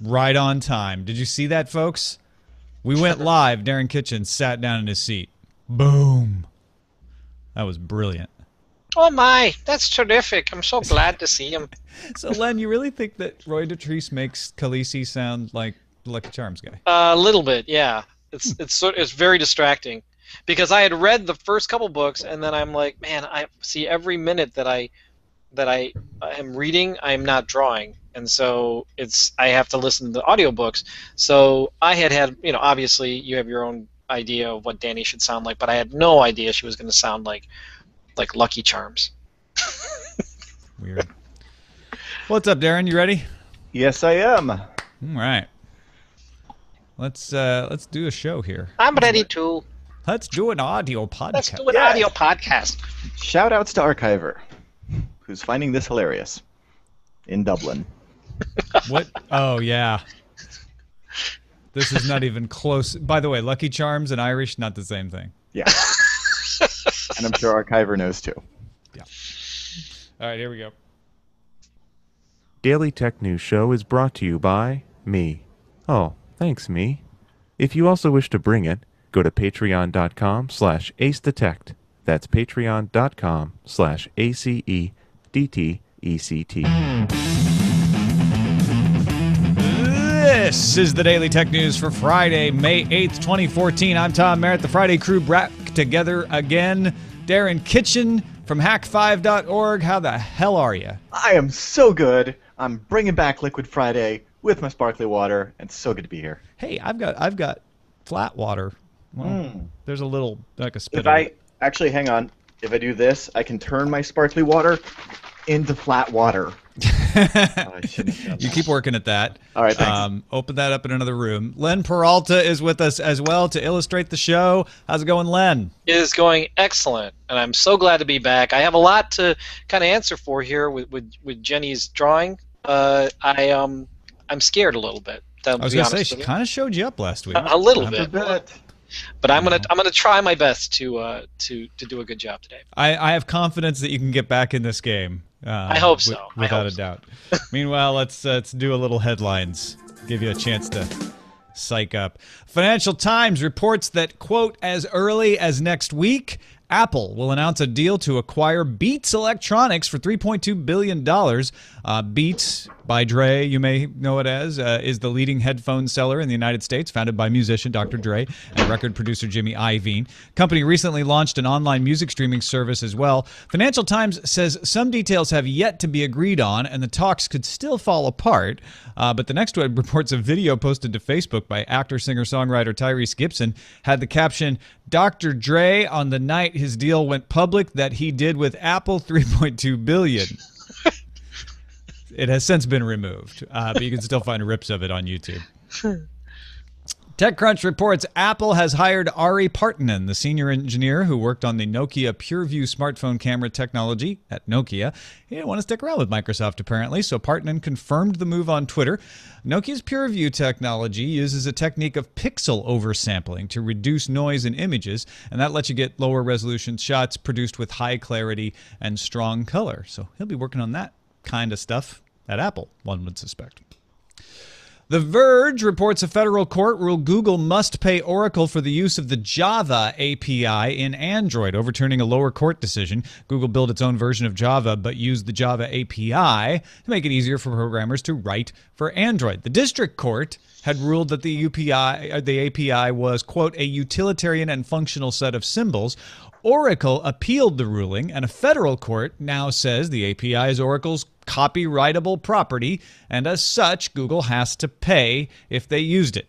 Right on time. Did you see that, folks? We went live. Darren Kitchen sat down in his seat. Boom. That was brilliant. Oh my, that's terrific. I'm so glad to see him. So, Len, you really think that Roy Dotrice makes Khaleesi sound like the Lucky Charms guy? A little bit, yeah. It's very distracting because I had read the first couple books and then I'm like, man, I see every minute that I am reading, I'm not drawing, and so I have to listen to the audiobooks. So I had obviously you have your own idea of what Danny should sound like, but I had no idea she was going to sound like Lucky Charms. Weird. What's up, Darren? You ready? Yes, I am. All right. Let's do a show here. I'm ready to. Let's do an audio podcast. Let's do an audio podcast. Shout outs to Archiver, who's finding this hilarious in Dublin. What? Oh, yeah. This is not even close. By the way, Lucky Charms and Irish, not the same thing. Yeah. And I'm sure Archiver knows too. Yeah. All right, here we go. Daily Tech News Show is brought to you by me. Oh, thanks, me. If you also wish to bring it, go to patreon.com/acedetect. That's patreon.com/ACEDTECT. This is the Daily Tech News for Friday, May 8th, 2014. I'm Tom Merritt. The Friday crew back together again. Darren Kitchen from hack5.org. How the hell are you? I am so good. I'm bringing back Liquid Friday with my sparkly water, and it's so good to be here. Hey, I've got flat water. Well, there's a little like a spit. Actually, hang on. If I do this, I can turn my sparkly water into flat water. You keep working at that. All right, thanks. Open that up in another room. Len Peralta is with us as well to illustrate the show. How's it going, Len? It is going excellent, and I'm so glad to be back. I have a lot to kind of answer for here with Jenny's drawing. I'm scared a little bit. I was going to say, she kind of showed you up last week. A little bit. But I'm gonna try my best to do a good job today. I have confidence that you can get back in this game. I hope so. Without a doubt. Meanwhile, let's do a little headlines. Give you a chance to psych up. Financial Times reports that, quote, as early as next week, Apple will announce a deal to acquire Beats Electronics for $3.2 billion. Beats, by Dre, you may know it as, is the leading headphone seller in the United States, founded by musician Dr. Dre and record producer Jimmy Iovine. Company recently launched an online music streaming service as well. Financial Times says some details have yet to be agreed on, and the talks could still fall apart. But the next one reports a video posted to Facebook by actor, singer, songwriter Tyrese Gibson had the caption, Dr. Dre on the night his deal went public that he did with Apple, $3.2 billion. It has since been removed, but you can still find rips of it on YouTube. TechCrunch reports Apple has hired Ari Partanen, the senior engineer who worked on the Nokia PureView smartphone camera technology at Nokia. He didn't want to stick around with Microsoft, apparently, so Partanen confirmed the move on Twitter. Nokia's PureView technology uses a technique of pixel oversampling to reduce noise in images, and that lets you get lower resolution shots produced with high clarity and strong color. So he'll be working on that kind of stuff at Apple, one would suspect. The Verge reports a federal court ruled Google must pay Oracle for the use of the Java API in Android, overturning a lower court decision. Google built its own version of Java, but used the Java API to make it easier for programmers to write for Android. The district court had ruled that the API was, quote, a utilitarian and functional set of symbols. Oracle appealed the ruling, and a federal court now says the API is Oracle's copyrightable property, and as such, Google has to pay if they used it.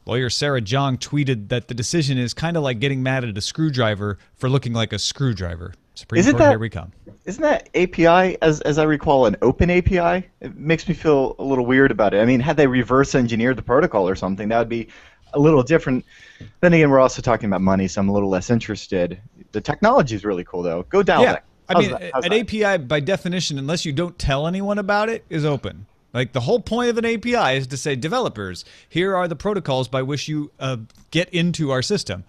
Lawyer Sarah Jong tweeted that the decision is kind of like getting mad at a screwdriver for looking like a screwdriver. Supreme Court, here we come. Isn't that API, as I recall, an open API? It makes me feel a little weird about it. I mean, had they reverse engineered the protocol or something, that would be a little different. Then again, we're also talking about money, so I'm a little less interested. The technology is really cool, though. Go down there. I mean, an API, by definition, unless you don't tell anyone about it, is open. Like, the whole point of an API is to say, developers, here are the protocols by which you get into our system.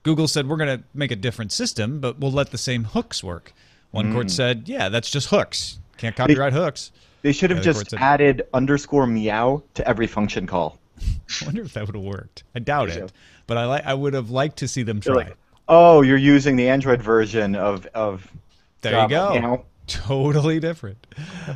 Google said, we're going to make a different system, but we'll let the same hooks work. One court said, yeah, that's just hooks. Can't copyright hooks. They should have Yeah, the court just said- added _meow to every function call. I wonder if that would have worked. I doubt Yeah. it, but I would have liked to see them They're try. like, oh, you're using the Android version of There you go. Meow. Totally different.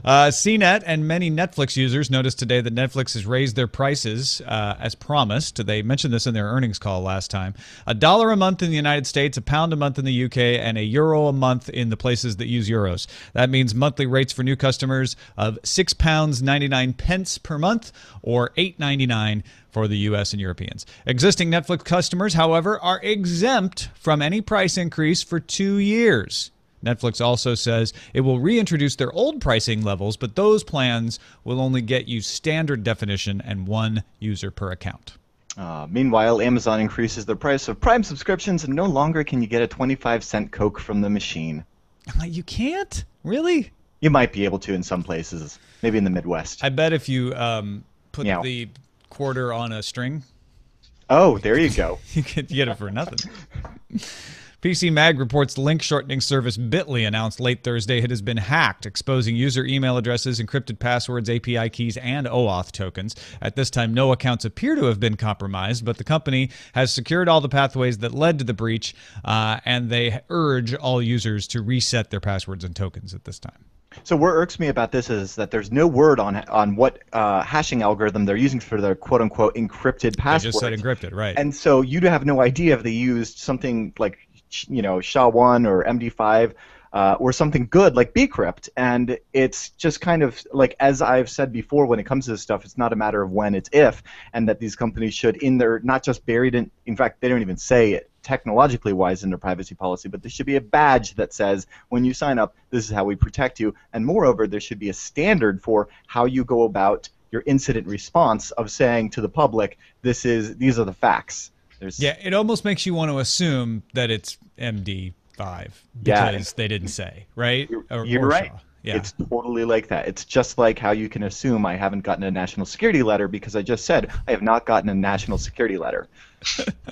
CNET and many Netflix users noticed today that Netflix has raised their prices as promised. They mentioned this in their earnings call last time. $1 a month in the United States, £1 a month in the UK, and €1 a month in the places that use euros. That means monthly rates for new customers of £6.99 per month or $8.99 for the U.S. and Europeans. Existing Netflix customers, however, are exempt from any price increase for 2 years. Netflix also says it will reintroduce their old pricing levels, but those plans will only get you standard definition and 1 user per account. Meanwhile, Amazon increases the price of Prime subscriptions, and no longer can you get a 25-cent Coke from the machine. You can't? Really? You might be able to in some places, maybe in the Midwest. I bet if you put Meow. the quarter on a string, Oh, there you go. you could get it for nothing. PC Mag reports link shortening service Bitly announced late Thursday it has been hacked, exposing user email addresses, encrypted passwords, API keys, and OAuth tokens. At this time, no accounts appear to have been compromised, but the company has secured all the pathways that led to the breach, and they urge all users to reset their passwords and tokens at this time. So what irks me about this is that there's no word on what hashing algorithm they're using for their quote-unquote encrypted password. They just said encrypted, right. And so you have no idea if they used something like, SHA-1 or MD5 or something good like bcrypt. And it's just kind of like, as I've said before, when it comes to this stuff, it's not a matter of when, it's if, and that these companies should, in their, not just buried in fact, they don't even say it technologically wise in their privacy policy, but there should be a badge that says, when you sign up, this is how we protect you. And moreover, there should be a standard for how you go about your incident response of saying to the public, these are the facts. Yeah, it almost makes you want to assume that it's MD5 because they didn't say, right? You're or right. Shaw. Yeah. It's totally like that. It's just like how you can assume I haven't gotten a national security letter because I just said I have not gotten a national security letter.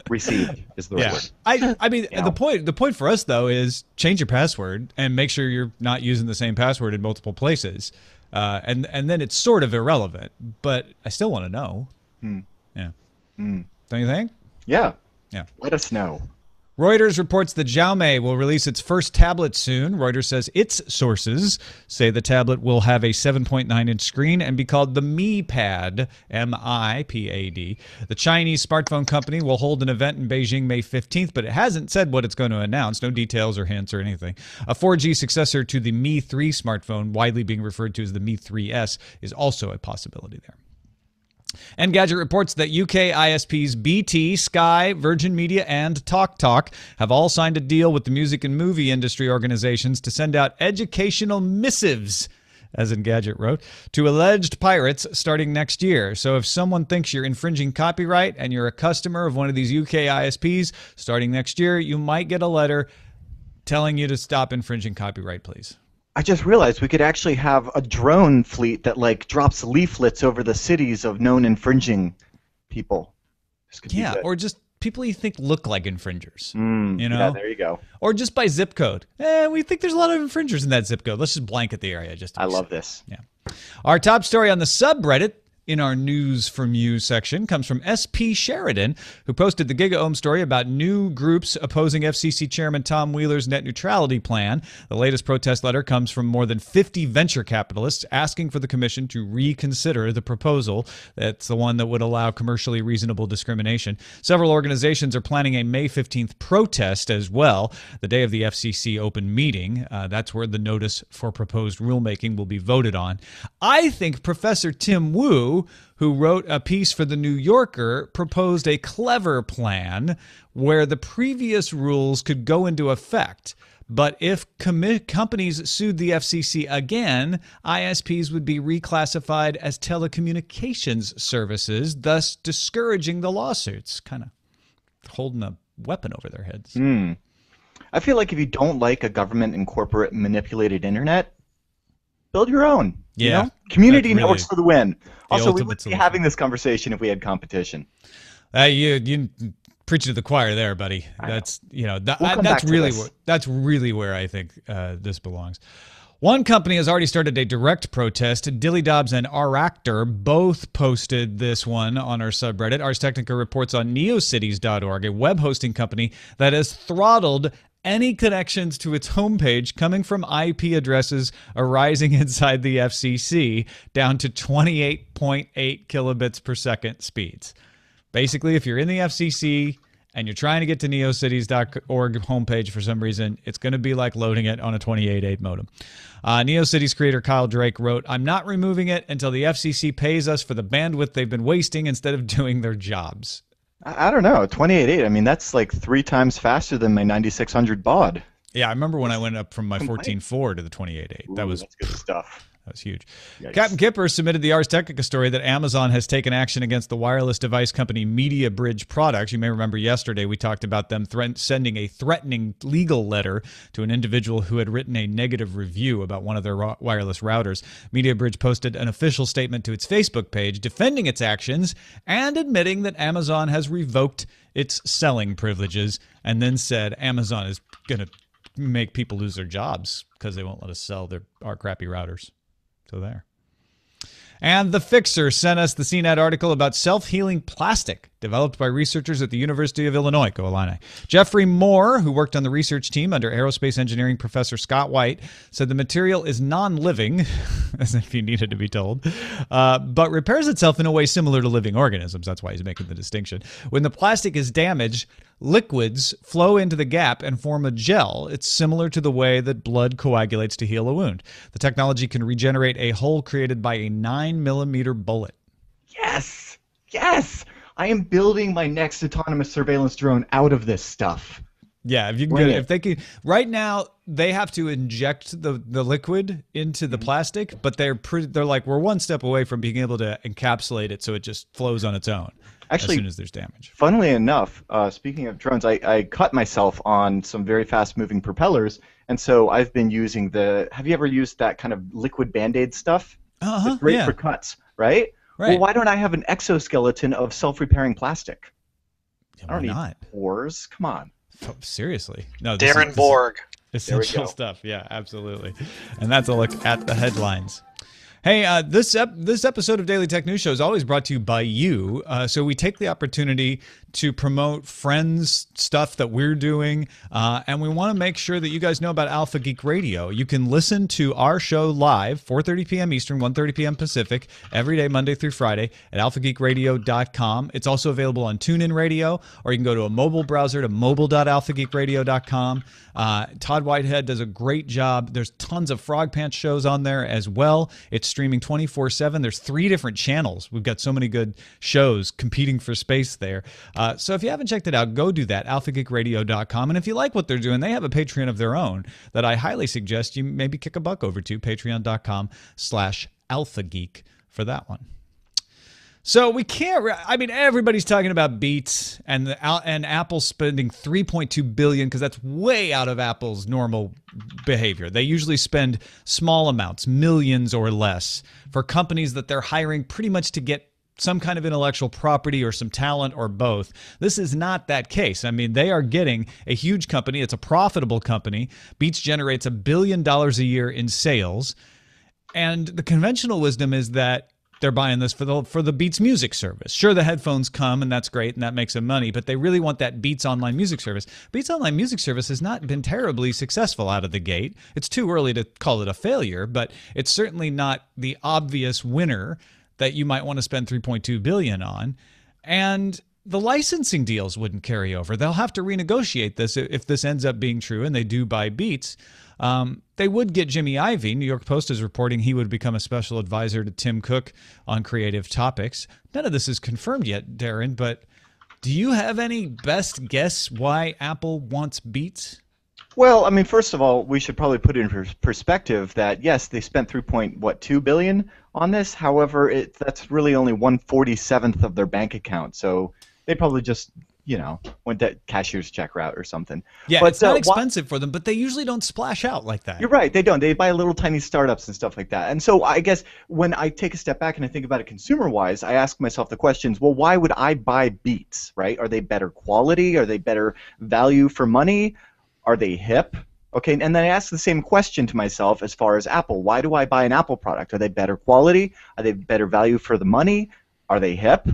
Received is the right word. I mean, the point for us though is change your password and make sure you're not using the same password in multiple places, and then it's sort of irrelevant. But I still want to know. Yeah. Don't you think? Yeah. Yeah. Let us know. Reuters reports that Xiaomi will release its first tablet soon. Reuters says its sources say the tablet will have a 7.9-inch screen and be called the Mi Pad, M-I-P-A-D. The Chinese smartphone company will hold an event in Beijing May 15th, but it hasn't said what it's going to announce. No details or hints or anything. A 4G successor to the Mi 3 smartphone, widely being referred to as the Mi 3S, is also a possibility there. Engadget reports that UK ISPs BT, Sky, Virgin Media, and TalkTalk have all signed a deal with the music and movie industry organizations to send out educational missives, as Engadget wrote, to alleged pirates starting next year. So if someone thinks you're infringing copyright and you're a customer of one of these UK ISPs starting next year, you might get a letter telling you to stop infringing copyright, please. I just realized we could actually have a drone fleet that like drops leaflets over the cities of known infringing people. This could be good. Or just people you think look like infringers. Yeah, there you go. Or just by zip code. We think there's a lot of infringers in that zip code. Let's just blanket the area. I love this. Yeah. Our top story on the subreddit in our News From You section comes from SP Sheridan, who posted the GigaOM story about new groups opposing FCC Chairman Tom Wheeler's net neutrality plan. The latest protest letter comes from more than 50 venture capitalists asking for the commission to reconsider the proposal. That's the one that would allow commercially reasonable discrimination. Several organizations are planning a May 15th protest as well, the day of the FCC open meeting. That's where the notice for proposed rulemaking will be voted on. I think Professor Tim Wu, who wrote a piece for The New Yorker, proposed a clever plan where the previous rules could go into effect. But if companies sued the FCC again, ISPs would be reclassified as telecommunications services, thus discouraging the lawsuits. Kind of holding a weapon over their heads. I feel like if you don't like a government and corporate manipulated internet, build your own. Yeah. You know? Community That's really networks for the win. Also, we ultimate wouldn't be solution. having this conversation if we had competition. You preach to the choir there, buddy. That's We'll come back that's to really this. that's really where I think this belongs. One company has already started a direct protest. Dilly Dobbs and Aractor both posted this one on our subreddit. Ars Technica reports on neocities.org, a web hosting company that has throttled any connections to its homepage coming from IP addresses arising inside the FCC down to 28.8 kilobits per second speeds. Basically, if you're in the FCC and you're trying to get to neocities.org homepage for some reason, it's going to be like loading it on a 28.8 modem. NeoCities creator Kyle Drake wrote, "I'm not removing it until the FCC pays us for the bandwidth they've been wasting instead of doing their jobs." I don't know, 28.8. I mean, that's like 3 times faster than my 9600 baud. Yeah, I remember when I went up from my 14.4 to the 28.8. That was that's good stuff. That was huge. Yikes. Captain Kipper submitted the Ars Technica story that Amazon has taken action against the wireless device company Media Bridge Products. You may remember yesterday we talked about them sending a threatening legal letter to an individual who had written a negative review about one of their wireless routers. Media Bridge posted an official statement to its Facebook page defending its actions and admitting that Amazon has revoked its selling privileges, and then said Amazon is going to make people lose their jobs because they won't let us sell our crappy routers. So there. And The Fixer sent us the CNET article about self-healing plastic developed by researchers at the University of Illinois. Go Illini. Jeffrey Moore, who worked on the research team under aerospace engineering professor Scott White, said the material is non-living, as if you needed to be told, but repairs itself in a way similar to living organisms. That's why he's making the distinction. When the plastic is damaged, liquids flow into the gap and form a gel. It's similar to the way that blood coagulates to heal a wound. The technology can regenerate a hole created by a 9mm bullet. Yes! Yes! I am building my next autonomous surveillance drone out of this stuff. Yeah, if you can get it, if they can. Right now, they have to inject the liquid into the plastic, but they're like, we're one step away from being able to encapsulate it so it just flows on its own. Actually, as soon as there's damage. Funnily enough, speaking of drones, I cut myself on some very fast-moving propellers, and so I've been using have you ever used that kind of liquid Band-Aid stuff? It's great for cuts, right? Right. Well, why don't I have an exoskeleton of self-repairing plastic? Yeah, I don't why not? need pores. Come on. Seriously. No, Darren Borg. Essential stuff. Yeah, absolutely. And that's a look at the headlines. Hey, this episode of Daily Tech News Show is always brought to you by you. So we take the opportunity to promote friends' stuff that we're doing, and we want to make sure that you guys know about Alpha Geek Radio. You can listen to our show live, 4:30 p.m. Eastern, 1:30 p.m. Pacific, every day, Monday through Friday, at alphageekradio.com. It's also available on TuneIn Radio, or you can go to a mobile browser to mobile.alphageekradio.com. Todd Whitehead does a great job. There's tons of Frog Pants shows on there as well. It's streaming 24/7. There's 3 different channels. We've got so many good shows competing for space there. So if you haven't checked it out, go do that, alphageekradio.com. And if you like what they're doing, they have a Patreon of their own that I highly suggest you maybe kick a buck over to, patreon.com/alphageek for that one. So we can't. I mean, everybody's talking about Beats and Apple spending $3.2 billion because that's way out of Apple's normal behavior. They usually spend small amounts, millions or less, for companies that they're hiring pretty much to get some kind of intellectual property or some talent or both. This is not that case. I mean, they are getting a huge company. It's a profitable company. Beats generates $1 billion a year in sales, and the conventional wisdom is that they're buying this for the Beats music service. Sure, the headphones come, and that's great, and that makes them money, but they really want that Beats online music service. Beats online music service has not been terribly successful out of the gate. It's too early to call it a failure, but it's certainly not the obvious winner that you might want to spend $3.2 billion on. And the licensing deals wouldn't carry over. They'll have to renegotiate this if this ends up being true, and they do buy Beats. They would get Jimmy Ive. New York Post is reporting he would become a special advisor to Tim Cook on creative topics. None of this is confirmed yet, Darren, but do you have any best guess why Apple wants Beats? Well, I mean, first of all, we should probably put it in perspective that, yes, they spent $3.2 billion on this. However, that's really only 1/47th of their bank account. So they probably just, went that cashier's check route or something. Yeah, but, it's not expensive for them, but they usually don't splash out like that. You're right, they don't. They buy little tiny startups and stuff like that. And so I guess when I take a step back and I think about it consumer-wise, I ask myself the questions, well, why would I buy Beats, right? Are they better quality? Are they better value for money? Are they hip? Okay, and then I ask the same question to myself as far as Apple. Why do I buy an Apple product? Are they better quality? Are they better value for the money? Are they hip?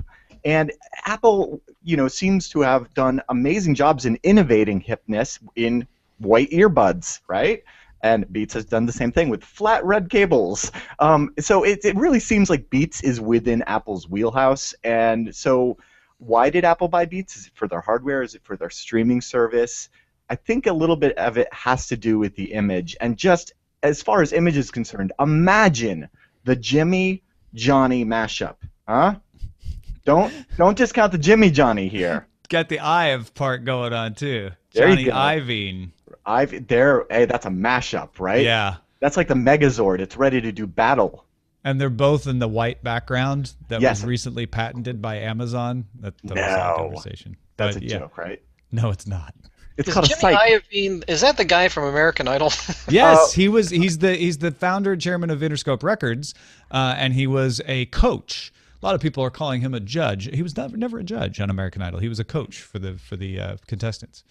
And Apple, seems to have done amazing jobs in innovating hipness in white earbuds, right? And Beats has done the same thing with flat red cables. So it really seems like Beats is within Apple's wheelhouse. And so why did Apple buy Beats? Is it for their hardware? Is it for their streaming service? I think a little bit of it has to do with the image. And just as far as image is concerned, imagine the Jimmy Johnny mashup. Huh? Don't discount the Jimmy Johnny here. Got the Ive part going on too. There Johnny you go. Iving. Hey, that's a mashup, right? Yeah. That's like the Megazord. It's ready to do battle. And they're both in the white background that Yes. was recently patented by Amazon. That was a No. conversation. That's But a yeah. joke, right? No, it's not. It's Is called a Jimmy site. Iovine, is that the guy from American Idol? Yes, he's the founder and chairman of Interscope Records, and he was a coach. A lot of people are calling him a judge. He was never a judge on American Idol. He was a coach for the contestants.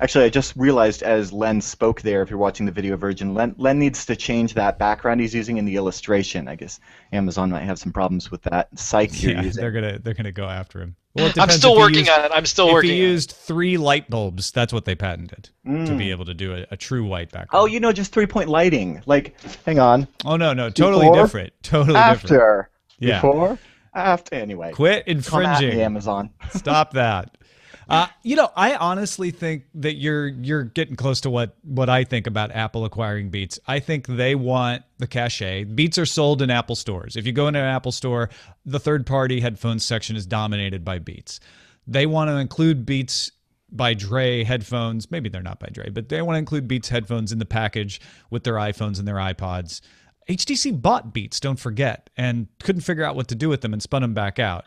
Actually, I just realized as Len spoke there, if you're watching the video version, Len needs to change that background he's using in the illustration. I guess Amazon might have some problems with that site you're Yeah, using. they're gonna go after him. Well, it I'm depends still if he working used- on it. I'm still If working he on it. used 3 light bulbs, that's what they patented to be able to do a true white background. Oh, just 3-point lighting. Like, hang on. Oh no, totally Before, different. Totally different. After. Yeah. Before. After. Anyway. Quit Come at infringing. me, Amazon. Stop that. I honestly think that you're getting close to what I think about Apple acquiring Beats. I think they want the cachet. Beats are sold in Apple stores. If you go into an Apple store, the third-party headphones section is dominated by Beats. They want to include Beats by Dre headphones. Maybe they're not by Dre, but they want to include Beats headphones in the package with their iPhones and their iPods. HTC bought Beats, don't forget, and couldn't figure out what to do with them and spun them back out.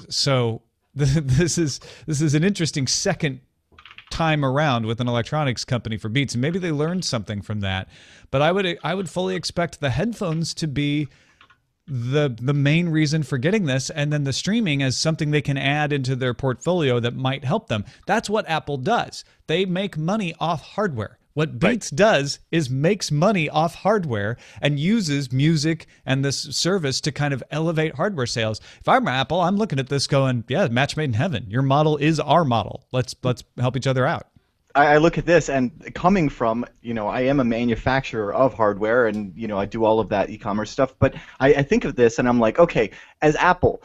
So this is an interesting second time around with an electronics company for Beats, and maybe they learned something from that. But I would fully expect the headphones to be the main reason for getting this, and then the streaming as something they can add into their portfolio that might help them. That's what Apple does. They make money off hardware. What Beats does is makes money off hardware and uses music and this service to kind of elevate hardware sales. If I'm Apple, I'm looking at this going, yeah, match made in heaven. Your model is our model. Let's help each other out. I look at this, and coming from, I am a manufacturer of hardware, and, I do all of that e-commerce stuff, but I think of this, and I'm like, okay, as Apple,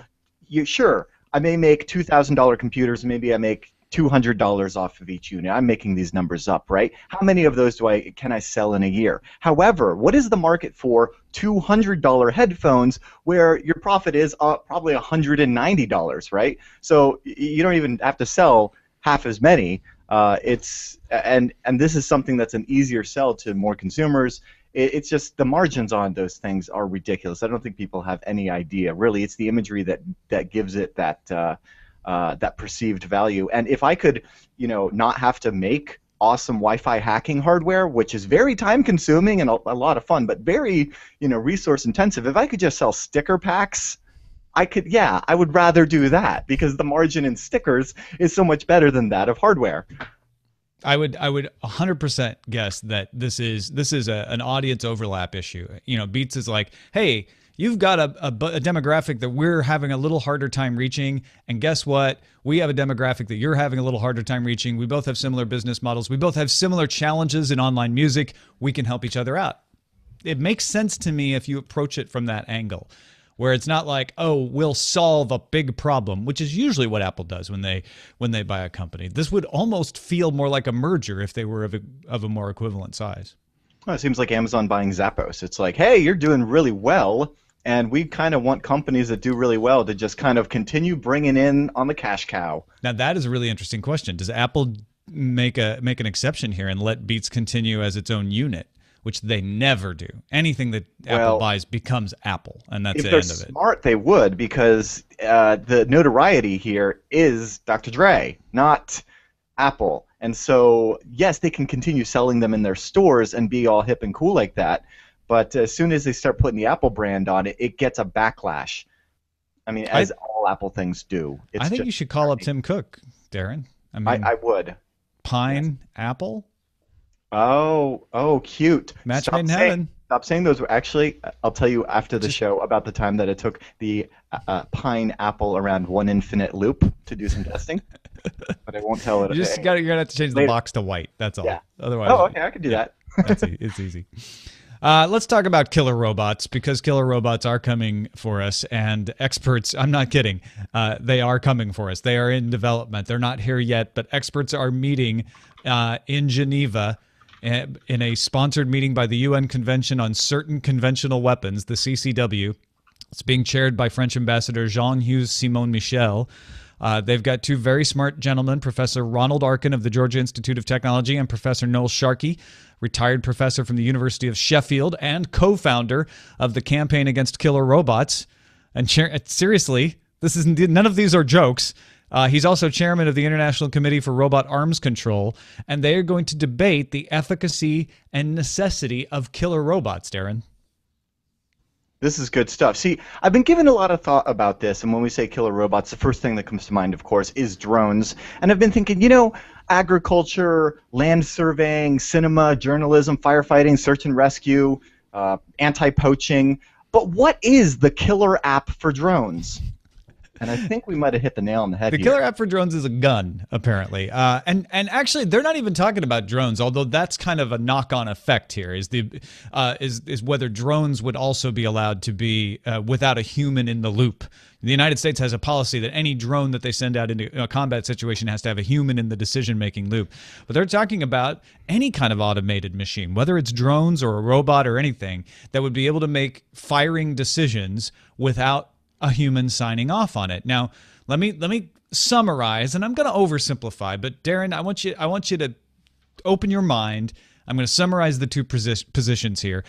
sure, I may make $2,000 computers, maybe I make $200 off of each unit. I'm making these numbers up, right? How many of those can I sell in a year? However, what is the market for $200 headphones where your profit is probably $190, right? So you don't even have to sell half as many. And this is something that's an easier sell to more consumers. It's just the margins on those things are ridiculous. I don't think people have any idea. Really, it's the imagery that gives it that perceived value. And if I could, not have to make awesome Wi-Fi hacking hardware, which is very time-consuming and a lot of fun, but very, resource-intensive. If I could just sell sticker packs, I would rather do that because the margin in stickers is so much better than that of hardware. I would 100% guess that this is an audience overlap issue. Beats is like, hey, you've got a demographic that we're having a little harder time reaching, and guess what? We have a demographic that you're having a little harder time reaching. We both have similar business models. We both have similar challenges in online music. We can help each other out. It makes sense to me if you approach it from that angle, where it's not like, oh, we'll solve a big problem, which is usually what Apple does when they buy a company. This would almost feel more like a merger if they were of a more equivalent size. Well, it seems like Amazon buying Zappos. It's like, hey, you're doing really well, and we kind of want companies that do really well to just kind of continue bringing in on the cash cow. Now, that is a really interesting question. Does Apple make an exception here and let Beats continue as its own unit, which they never do? Anything that Apple buys becomes Apple, and that's the end of it. If they're smart, they would, because the notoriety here is Dr. Dre, not Apple. And so, yes, they can continue selling them in their stores and be all hip and cool like that, but as soon as they start putting the Apple brand on it, it gets a backlash. I mean, as all Apple things do. I think you should call up Tim Cook, Darren. I would. Pine Apple? Oh, cute. Match made in heaven. Stop saying those. Actually, I'll tell you after the show about the time that it took the pineapple around one infinite loop to do some testing. But I won't tell it. You're gonna have to change the Later. box to white. That's all. Yeah. Otherwise. Oh, okay, I can do that. It's easy. Let's talk about killer robots, because killer robots are coming for us, and experts, I'm not kidding, they are coming for us. They are in development. They're not here yet, but experts are meeting in Geneva in a sponsored meeting by the UN Convention on Certain Conventional Weapons, the CCW. It's being chaired by French Ambassador Jean-Hugues Simon Michel. They've got two very smart gentlemen, Professor Ronald Arkin of the Georgia Institute of Technology and Professor Noel Sharkey, retired professor from the University of Sheffield and co-founder of the Campaign Against Killer Robots. And seriously, none of these are jokes. He's also chairman of the International Committee for Robot Arms Control, and they are going to debate the efficacy and necessity of killer robots, Darren. This is good stuff. See, I've been giving a lot of thought about this, and when we say killer robots, the first thing that comes to mind, of course, is drones. And I've been thinking, agriculture, land surveying, cinema, journalism, firefighting, search and rescue, anti-poaching. But what is the killer app for drones? And I think we might have hit the nail on the head The here. killer app for drones is a gun, apparently. And actually, they're not even talking about drones, although that's kind of a knock-on effect here, is whether drones would also be allowed to be without a human in the loop. The United States has a policy that any drone that they send out into a combat situation has to have a human in the decision-making loop. But they're talking about any kind of automated machine, whether it's drones or a robot or anything, that would be able to make firing decisions without a human signing off on it. Now, let me summarize, and I'm going to oversimplify, but Darren, I want you to open your mind. I'm going to summarize the two positions here.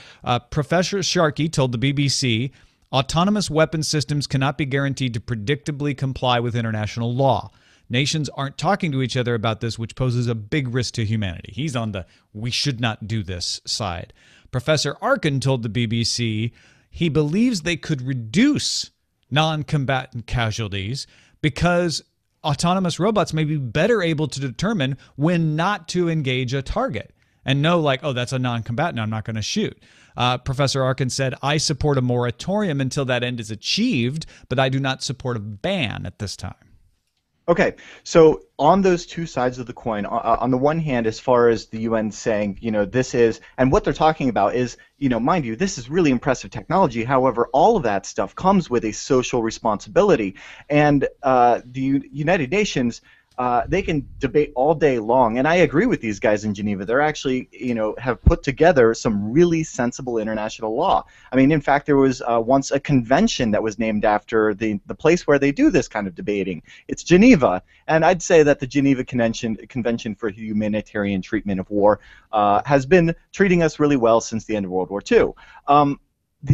Professor Sharkey told the BBC, autonomous weapon systems cannot be guaranteed to predictably comply with international law. Nations aren't talking to each other about this, which poses a big risk to humanity. He's on the we should not do this side. Professor Arkin told the BBC he believes they could reduce non-combatant casualties because autonomous robots may be better able to determine when not to engage a target and know, like, oh, that's a non-combatant, I'm not going to shoot. Professor Arkin said, I support a moratorium until that end is achieved, but I do not support a ban at this time. Okay, so on those two sides of the coin, on the one hand, as far as the UN saying, this is, and what they're talking about is, mind you, this is really impressive technology. However, all of that stuff comes with a social responsibility. And the United Nations, they can debate all day long, and I agree with these guys in Geneva. They're actually, have put together some really sensible international law. I mean, in fact, there was once a convention that was named after the place where they do this kind of debating. It's Geneva, and I'd say that the Geneva Convention for Humanitarian Treatment of War has been treating us really well since the end of World War II.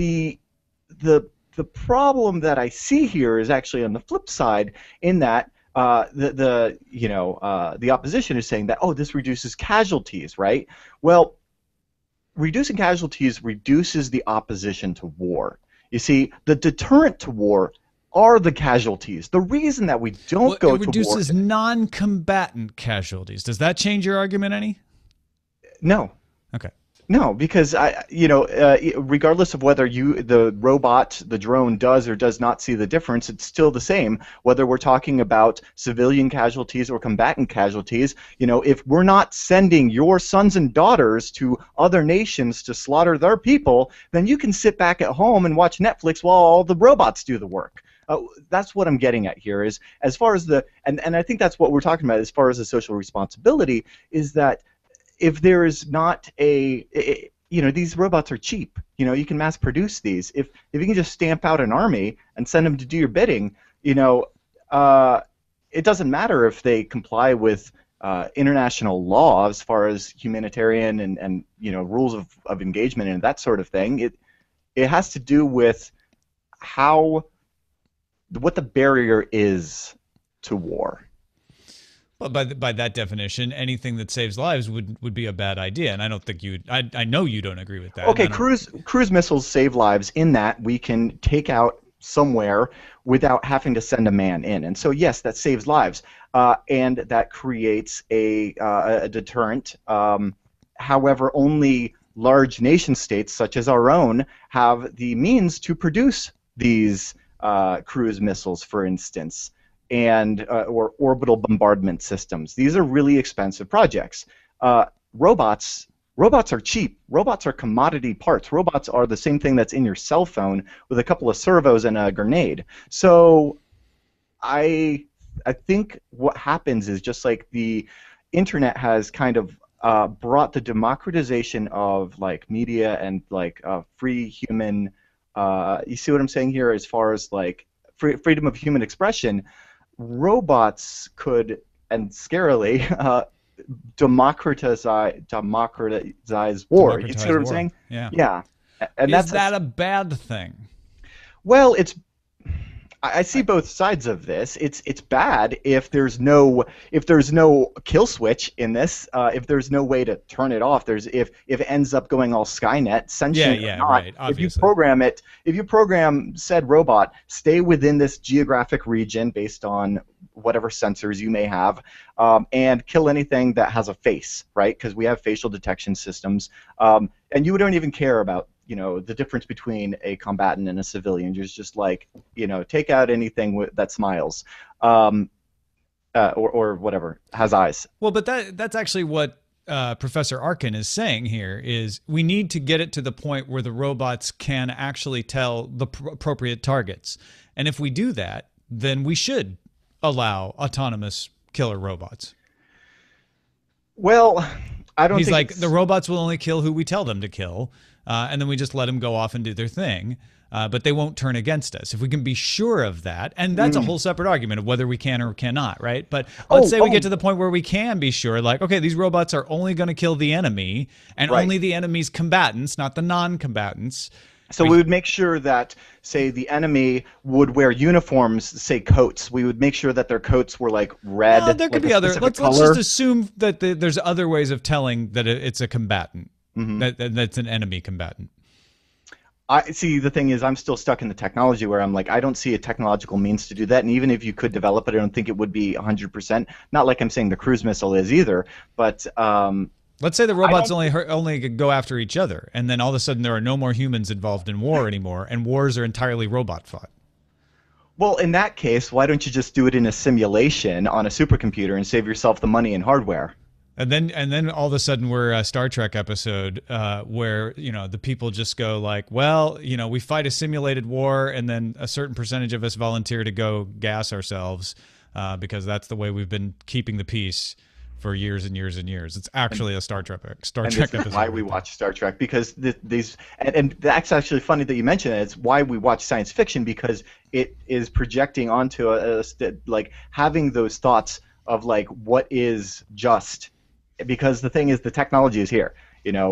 The problem that I see here is actually on the flip side, in that the opposition is saying that, oh, this reduces casualties, right? Well, reducing casualties reduces the opposition to war. You see, the deterrent to war are the casualties. The reason that we don't go to war... It reduces non-combatant casualties. Does that change your argument any? No. Okay. No, because regardless of whether the robot, the drone, does or does not see the difference, it's still the same. Whether we're talking about civilian casualties or combatant casualties, if we're not sending your sons and daughters to other nations to slaughter their people, then you can sit back at home and watch Netflix while all the robots do the work. That's what I'm getting at here. Is as far as and I think that's what we're talking about as far as the social responsibility, is that if there is not these robots are cheap. You can mass produce these. If you can just stamp out an army and send them to do your bidding, it doesn't matter if they comply with international law as far as humanitarian and rules of engagement and that sort of thing. It has to do with what the barrier is to war. Well, by that definition, anything that saves lives would be a bad idea, and I don't think I know you don't agree with that. Okay, cruise missiles save lives in that we can take out somewhere without having to send a man in, and so yes, that saves lives, and that creates a deterrent. However, only large nation states such as our own have the means to produce these cruise missiles, for instance, and or orbital bombardment systems. These are really expensive projects. Robots are cheap. Robots are commodity parts. Robots are the same thing that's in your cell phone with a couple of servos and a grenade. So I think what happens is, just like the internet has kind of brought the democratization of like media and like free human. You see what I'm saying here, as far as like freedom of human expression. Robots could, and scarily, democratize war. You see what I'm saying? Yeah. Yeah. And Is that a bad thing? Well, I see both sides of this. It's bad if there's no kill switch in this. If there's no way to turn it off. If it ends up going all Skynet, sentient or not. Right. Obviously. If you program said robot, stay within this geographic region based on whatever sensors you may have, and kill anything that has a face, right? Because we have facial detection systems, and you don't even care about the difference between a combatant and a civilian. You're just like, take out anything that smiles, or whatever, has eyes. Well, but that's actually what Professor Arkin is saying here, is we need to get it to the point where the robots can actually tell the appropriate targets. And if we do that, then we should allow autonomous killer robots. Well, I don't He's think like, the robots will only kill who we tell them to kill. And then we just let them go off and do their thing, but they won't turn against us. If we can be sure of that, and that's a whole separate argument of whether we can or cannot, right? But let's say we get to the point where we can be sure, like, okay, these robots are only going to kill the enemy, and only the enemy's combatants, not the non-combatants. So we would make sure that, say, the enemy would wear uniforms, say coats. We would make sure that their coats were like red. Well, there could like be other. Let's color. just assume that there's other ways of telling that it's a combatant. That's an enemy combatant. I see. The thing is, I'm still stuck in the technology where I'm like, I don't see a technological means to do that. And even if you could develop it, I don't think it would be 100%. Not like I'm saying the cruise missile is either. But let's say the robots only go after each other, and then all of a sudden there are no more humans involved in war anymore, and wars are entirely robot fought. Well, in that case, why don't you just do it in a simulation on a supercomputer and save yourself the money and hardware? And then all of a sudden we're a Star Trek episode where the people just go like, well, we fight a simulated war, and then a certain percentage of us volunteer to go gas ourselves because that's the way we've been keeping the peace for years and years and years. It's actually a Star Trek episode. That's why we watch Star Trek, because and that's actually funny that you mention it. It's why we watch science fiction, because it is projecting onto us like having those thoughts of like what is just. Because the thing is, the technology is here.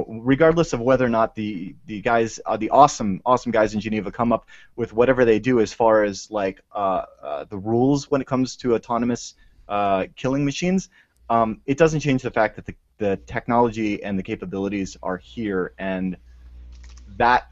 Regardless of whether or not the guys, the awesome guys in Geneva come up with whatever they do as far as like the rules when it comes to autonomous killing machines, it doesn't change the fact that the technology and the capabilities are here, and that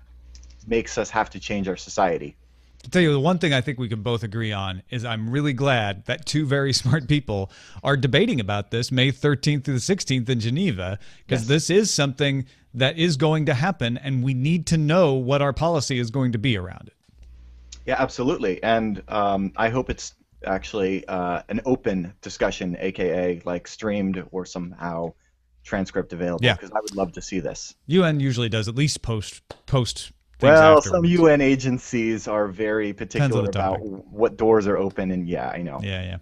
makes us have to change our society. To tell you, the one thing I think we can both agree on is I'm really glad that two very smart people are debating about this May 13th through the 16th in Geneva, because this is something that is going to happen, and we need to know what our policy is going to be around it. Yeah, absolutely. And I hope it's actually an open discussion, aka like streamed or somehow transcript available, because I would love to see this. UN usually does at least post well, afterwards. some UN agencies are very particular about what doors are open, and yeah, I know. Yeah.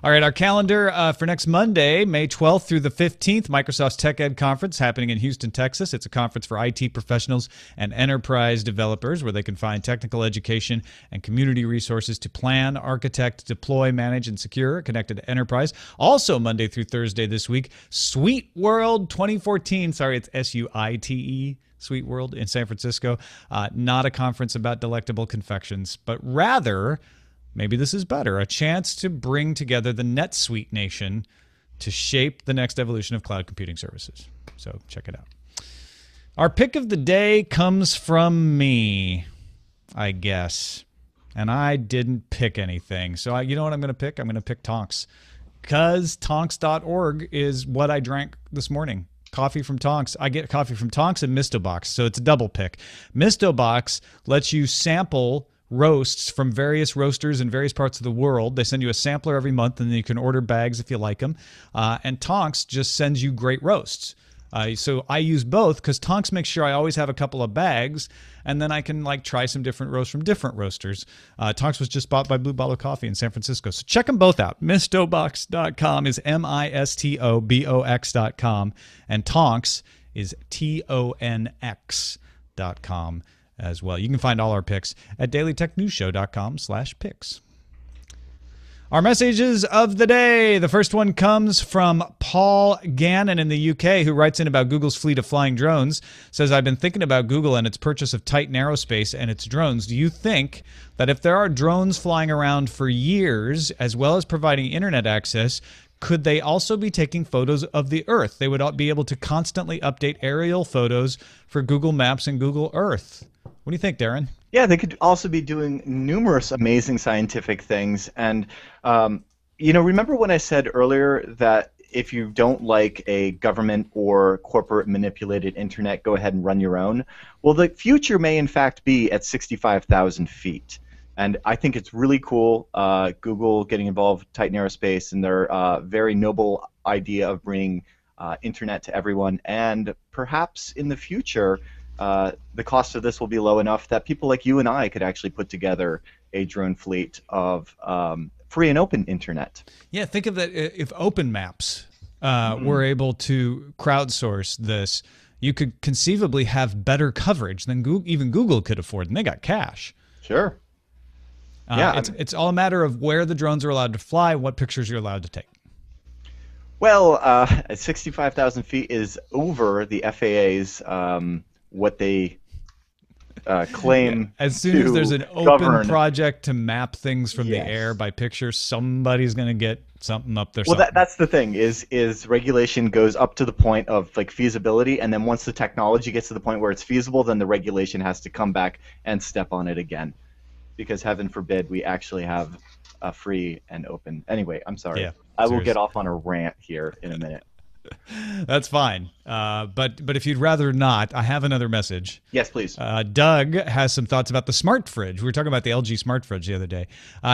All right, our calendar for next Monday, May 12th through the 15th, Microsoft's Tech Ed Conference happening in Houston, Texas. It's a conference for IT professionals and enterprise developers where they can find technical education and community resources to plan, architect, deploy, manage, and secure a connected enterprise. Also, Monday through Thursday this week, Sweet World 2014. Sorry, it's SUITE. Sweet World in San Francisco. Not a conference about delectable confections, but rather, maybe this is better, a chance to bring together the NetSuite nation to shape the next evolution of cloud computing services. So check it out. Our pick of the day comes from me, I guess. And I didn't pick anything. So you know what I'm going to pick? I'm going to pick Tonks. Because tonks.org is what I drank this morning. coffee from Tonks. I get coffee from Tonks and Mistobox, so it's a double pick. Mistobox lets you sample roasts from various roasters in various parts of the world. They send you a sampler every month, and then you can order bags if you like them. And Tonks just sends you great roasts. So I use both because Tonks makes sure I always have a couple of bags, and then I can like try some different roasts from different roasters. Tonks was just bought by Blue Bottle Coffee in San Francisco. So check them both out. Mistobox.com is mistobox.com, and Tonks is tonx.com as well. You can find all our picks at dailytechnewsshow.com/picks. Our messages of the day. The first one comes from Paul Gannon in the UK, who writes in about Google's fleet of flying drones. Says, I've been thinking about Google and its purchase of Titan Aerospace and its drones. Do you think that if there are drones flying around for years, as well as providing internet access, could they also be taking photos of the Earth? They would be able to constantly update aerial photos for Google Maps and Google Earth. What do you think, Darren? Yeah, they could also be doing numerous amazing scientific things. And, remember when I said earlier that if you don't like a government or corporate manipulated internet, go ahead and run your own? Well, the future may in fact be at 65,000 feet. And I think it's really cool, Google getting involved with Titan Aerospace and their very noble idea of bringing internet to everyone. And perhaps in the future, the cost of this will be low enough that people like you and I could actually put together a drone fleet of free and open internet. Yeah, think of that. If Open Maps were able to crowdsource this, you could conceivably have better coverage than even Google could afford, and they got cash. Sure. Yeah, it's all a matter of where the drones are allowed to fly, what pictures you're allowed to take. Well, 65,000 feet is over the FAA's what they claim. As soon as there's an open govern. project to map things from the Yes. air by picture, somebody's going to get something up there. Well, that's the thing is regulation goes up to the point of like feasibility, and then once the technology gets to the point where it's feasible, then the regulation has to come back and step on it again, because heaven forbid we actually have a free and open. Anyway, I'm sorry. Yeah, I will seriously. get off on a rant here in a minute. That's fine. But if you'd rather not, I have another message. Yes, please. Doug has some thoughts about the smart fridge. We were talking about the LG smart fridge the other day.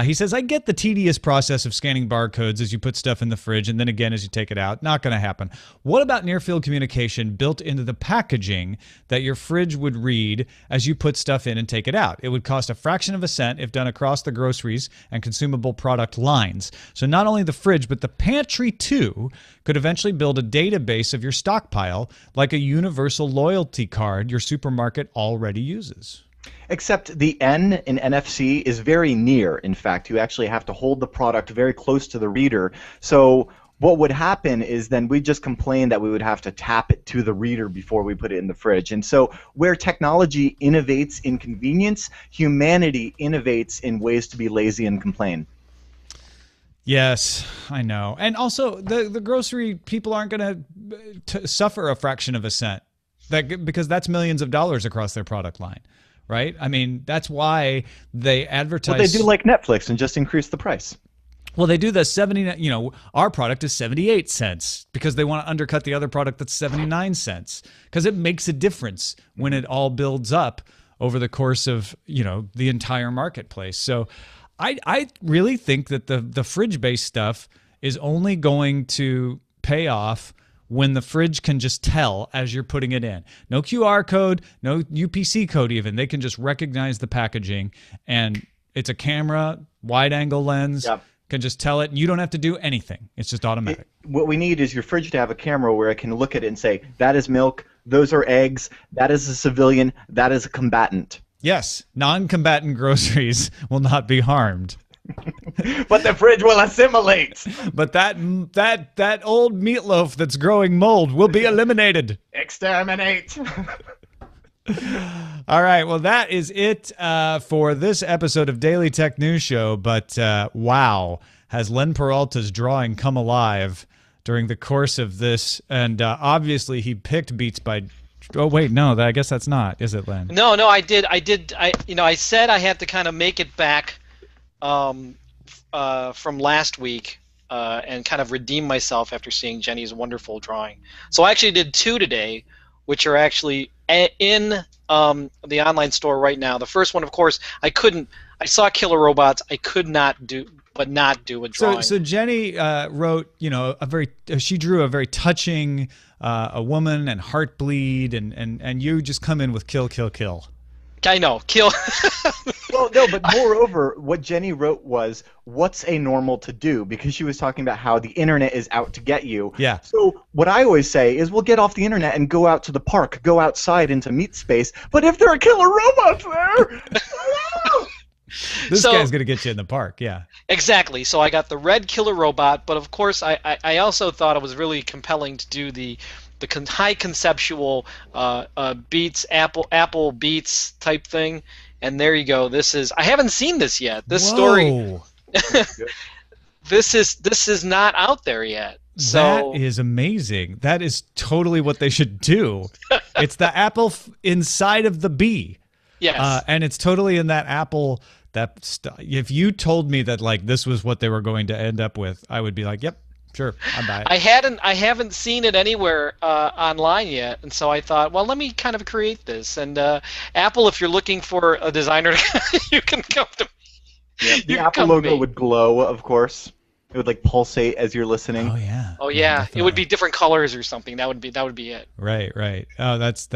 He says, I get the tedious process of scanning barcodes as you put stuff in the fridge and then again as you take it out. Not going to happen. What about near-field communication built into the packaging that your fridge would read as you put stuff in and take it out? It would cost a fraction of a cent if done across the groceries and consumable product lines. So not only the fridge, but the pantry too could eventually build a database of your stockpile like a universal loyalty card your supermarket already uses. Except the N in NFC is very near. In fact, you actually have to hold the product very close to the reader. So what would happen is then we just complain that we would have to tap it to the reader before we put it in the fridge. And so where technology innovates in convenience, humanity innovates in ways to be lazy and complain. Yes, I know. And also, the grocery people aren't going to suffer a fraction of a cent because that's millions of dollars across their product line, right? I mean, that's why they advertise. Well, they do like Netflix and just increase the price. Well, they do the 70, our product is 78 cents because they want to undercut the other product that's 79 cents because it makes a difference when it all builds up over the course of, the entire marketplace. So I really think that the fridge-based stuff is only going to pay off when the fridge can just tell as you're putting it in. No QR code, no UPC code even. They can just recognize the packaging, and it's a camera, wide-angle lens, Yep. Can just tell it, and you don't have to do anything. It's just automatic. What we need is your fridge to have a camera where I can look at it and say, that is milk, those are eggs, that is a civilian, that is a combatant. Yes, non-combatant groceries will not be harmed. But the fridge will assimilate. But that old meatloaf that's growing mold will be eliminated. Exterminate. All right, well, that is it for this episode of Daily Tech News Show. But wow, has Len Peralta's drawing come alive during the course of this? And obviously he picked Beats by... Oh, wait, no, I guess that's not, is it, Len? No, I did. I said I had to kind of make it back from last week and kind of redeem myself after seeing Jenny's wonderful drawing. So I actually did 2 today, which are actually in the online store right now. The first one, of course, I saw Killer Robots. I could not do a drawing. So Jenny wrote, she drew a very touching a woman and Heartbleed, and you just come in with kill, kill, kill. I know, kill. Well, no, but moreover, what Jenny wrote was, what's a normal to do? Because she was talking about how the internet is out to get you. Yeah. So what I always say is, we'll get off the internet and go out to the park, go outside into meat space. But if there are killer robots there, this guy's going to get you in the park, yeah. Exactly. So I got the red killer robot, but of course I also thought it was really compelling to do the high conceptual Beats, Apple Beats type thing. And there you go. I haven't seen this yet. This story. This is not out there yet. So that is amazing. That is totally what they should do. It's the apple inside of the bee. Yes. And it's totally in that apple. If you told me that like this was what they were going to end up with, I would be like, yep, sure, I'd buy it. I haven't seen it anywhere online yet, and so I thought, well, let me kind of create this. And Apple, if you're looking for a designer, you can come to me. Yeah, the Apple logo would glow, of course. It would like pulsate as you're listening. Oh yeah. Oh yeah. It would be different colors or something. That would be it. Right. Oh, that's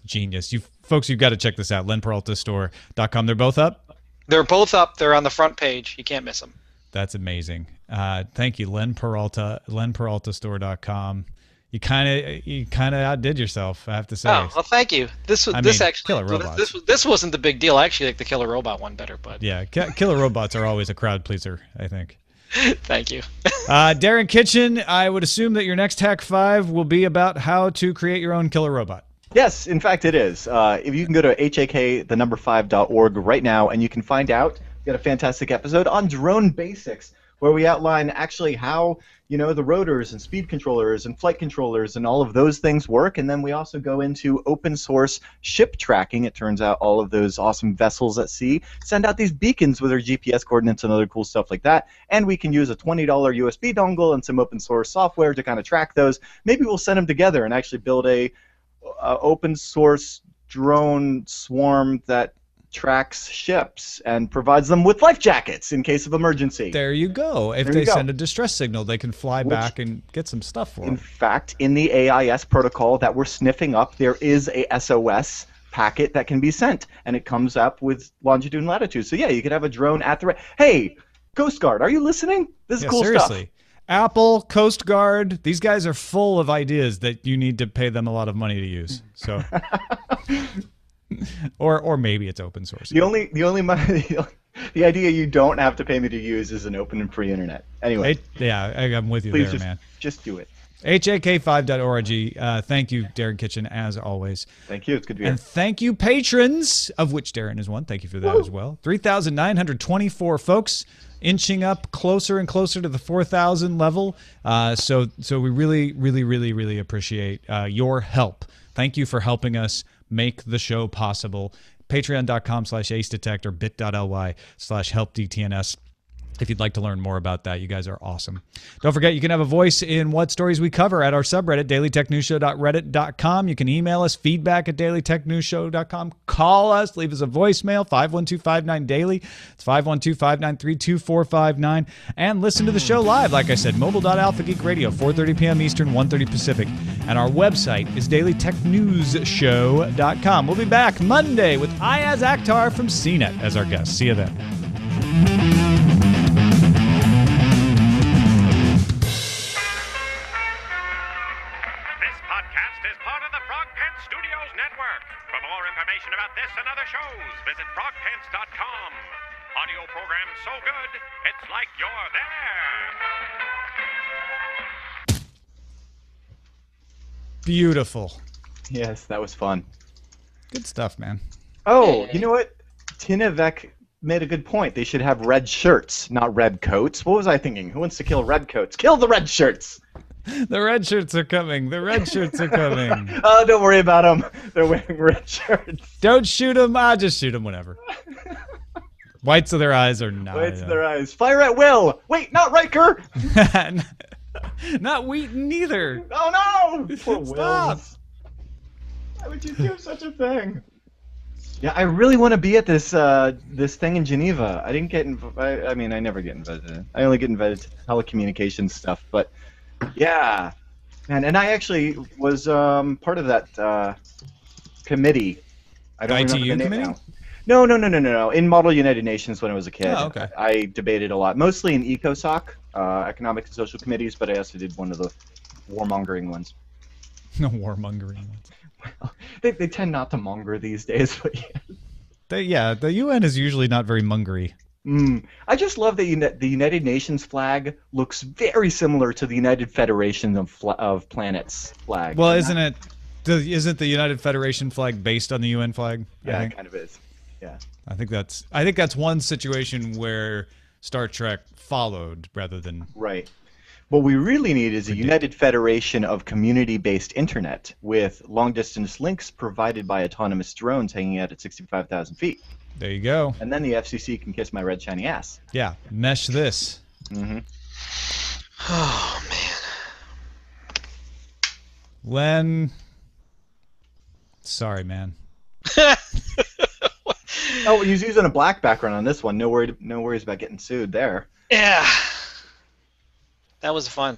genius. You've got to check this out. LenPeraltaStore.com. They're both up? They're both up. They're on the front page. You can't miss them. That's amazing. Thank you, Len Peralta. LenPeraltaStore.com. You kind of outdid yourself, I have to say. Oh, well, thank you. This Killer Robots. This wasn't the big deal. I actually like the Killer Robot one better, but yeah, Killer Robots are always a crowd pleaser, I think. Thank you. Darren Kitchen, I would assume that your next Hack 5 will be about how to create your own killer robot. Yes, in fact it is. If you can go to hak5.org right now, and you can find out, we've got a fantastic episode on drone basics, where we outline actually how the rotors and speed controllers and flight controllers and all of those things work, and then we also go into open source ship tracking. It turns out all of those awesome vessels at sea send out these beacons with their GPS coordinates and other cool stuff like that, and we can use a $20 USB dongle and some open source software to kind of track those. Maybe we'll send them together and actually build a open source drone swarm that tracks ships and provides them with life jackets in case of emergency. There you go. If they send a distress signal, they can fly back and get some stuff for them. In fact, in the AIS protocol that we're sniffing up, there is a SOS packet that can be sent, and it comes up with longitude and latitude. So yeah, you could have a drone at the Hey, Coast Guard, are you listening? This is cool seriously. Stuff. Apple, Coast Guard, these guys are full of ideas that you need to pay them a lot of money to use. So or maybe it's open source. The only money, the idea you don't have to pay me to use is an open and free internet. Anyway. I'm with you please there, man. Just do it. HAK5.org. Thank you, Darren Kitchen, as always. Thank you. It's good to be here. And thank you, patrons, of which Darren is one. Thank you for that as well. 3,924 folks, inching up closer and closer to the 4,000 level. So we really, really, really, really appreciate your help. Thank you for helping us make the show possible. Patreon.com/acedetect or bit.ly/helpdtns. If you'd like to learn more about that, you guys are awesome. Don't forget, you can have a voice in what stories we cover at our subreddit, dailytechnewsshow.reddit.com. You can email us, feedback@dailytechnewsshow.com. Call us, leave us a voicemail, 512-59-DAILY. It's 512-593-2459. And listen to the show live, like I said, mobile.alpha Geek Radio, 4:30 p.m. Eastern, 1:30 Pacific. And our website is dailytechnewsshow.com. We'll be back Monday with Ayaz Akhtar from CNET as our guest. See you then. About this and other shows, visit frogpants.com. Audio program so good, it's like you're there. Beautiful. Yes, that was fun. Good stuff, man. Oh, you know what? Tinevec made a good point. They should have red shirts, not red coats. What was I thinking? Who wants to kill red coats? Kill the red shirts! The red shirts are coming. The red shirts are coming. Oh, don't worry about them. They're wearing red shirts. Don't shoot them. I'll just shoot them whenever. Whites of their eyes are not. Whites of their eyes. Fire at will. Wait, not Riker. Not Wheaton either. Oh no! Poor Stop. Wills. Why would you do such a thing? Yeah, I really want to be at this this thing in Geneva. I didn't get I mean, I never get invited. I only get invited to telecommunications stuff. But yeah, man, and I actually was part of that committee. I don't remember ITU the name committee? now. No. In Model United Nations when I was a kid. Oh, okay. I debated a lot, mostly in ECOSOC, economic and social committees, but I also did one of the warmongering ones. No warmongering ones. Well, they tend not to monger these days, but Yeah, the UN is usually not very mongery. I just love that the United Nations flag looks very similar to the United Federation of Planets flag. Well, isn't the United Federation flag based on the UN flag? Yeah, it kind of is. Yeah. I think that's one situation where Star Trek followed rather than Right. What we really need is a United Federation of community-based internet with long-distance links provided by autonomous drones hanging out at 65,000 feet. There you go. And then the FCC can kiss my red shiny ass. Yeah, mesh this. Mm-hmm. Oh man. Len, sorry, man. Oh, he's using a black background on this one. No worries about getting sued there. Yeah. That was fun.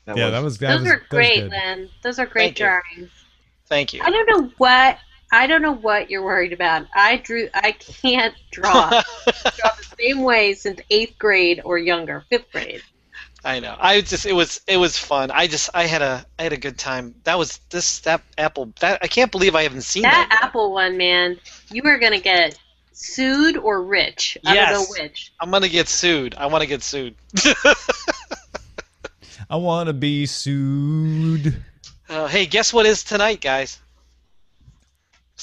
That was Those are great, good. Len. Those are great Thank you. drawings. Thank you. I don't know what you're worried about. I can't draw. I draw the same way since 8th grade or younger, 5th grade. I know. It was fun. I had a good time. That Apple. I can't believe I haven't seen That that. Apple one, man, you are gonna get sued or rich. I don't know which. I'm gonna get sued. I want to get sued. I want to be sued. Hey, guess what is tonight, guys?